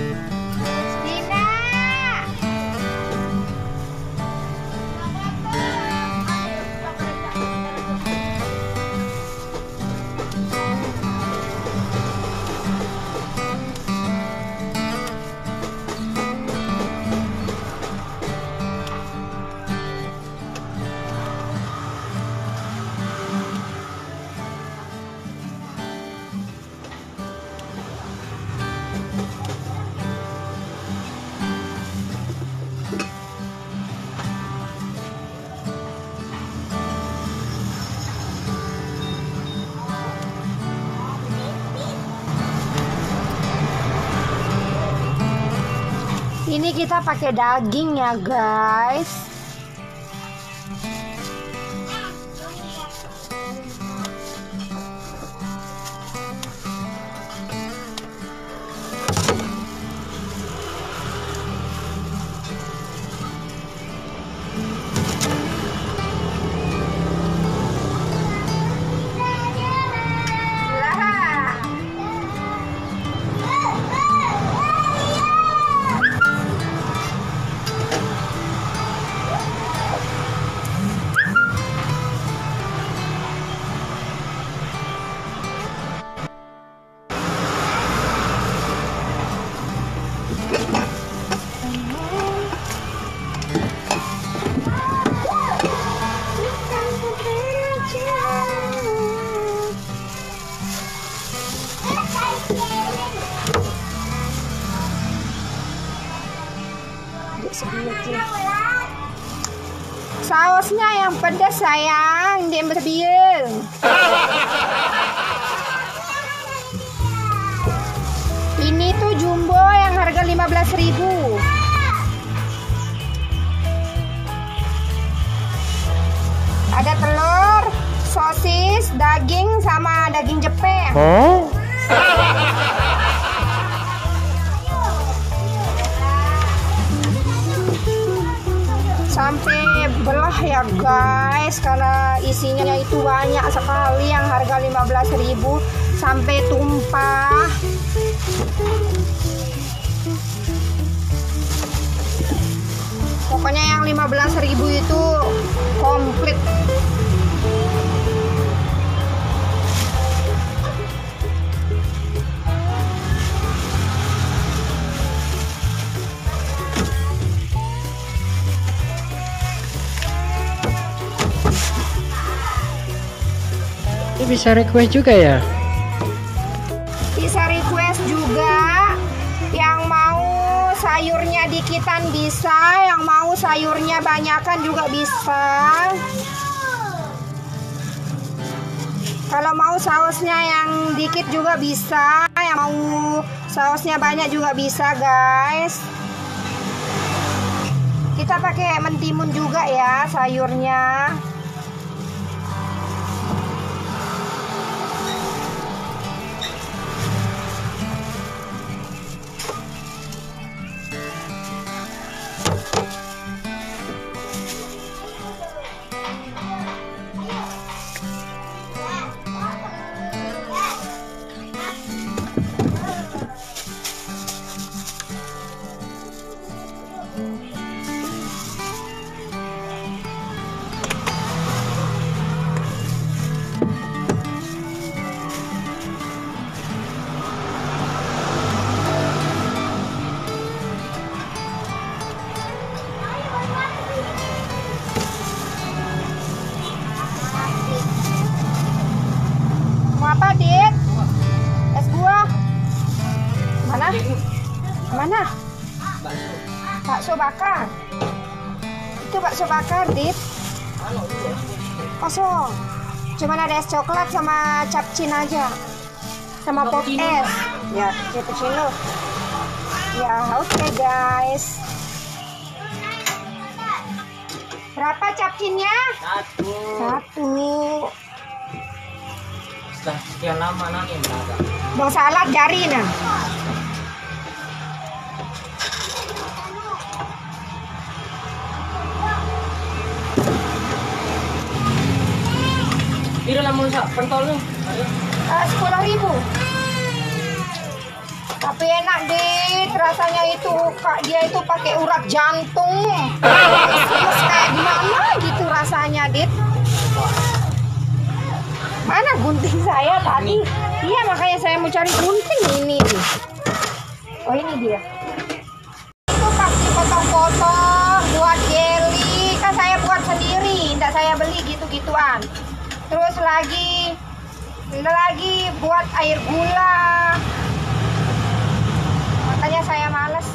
Dina. Ini kita pakai daging ya guys. Sausnya yang pedas sayang, dia berbiang. Ini tuh jumbo yang harga 15.000. Ada telur, sosis, daging sama daging jepang. Sampai belah ya guys, karena isinya itu banyak sekali, yang harga 15.000 sampai tumpah. Pokoknya yang 15.000 itu komplit. Bisa request juga ya? Bisa request juga. Yang mau sayurnya dikitan bisa, yang mau sayurnya banyakan juga bisa. Kalau mau sausnya yang dikit juga bisa, yang mau sausnya banyak juga bisa guys. Kita pakai mentimun juga ya sayurnya. Apa, Dit? Es buah. Mana? Mana? Bakso bakar. Itu bakso bakar, Dit. Kosong. Cuman ada es coklat sama capcin aja. Sama pop es. Ya, cappuccino. Ya, oke guys. Berapa capcinnya? Satu. Setelah sekian lama nanti berapa? Mau salad jari nah. Ini lamun sak pentol lu. 10.000. Tapi enak Dit, rasanya itu Kak, dia itu pakai urat jantung. Terus kayak gimana gitu rasanya Dit. Mana gunting saya tadi? Iya makanya saya mau cari gunting ini. Oh ini dia. Itu pasti potong-potong buat jelly. Kan saya buat sendiri, tidak saya beli gitu-gituan. Terus lagi buat air gula. Makanya saya males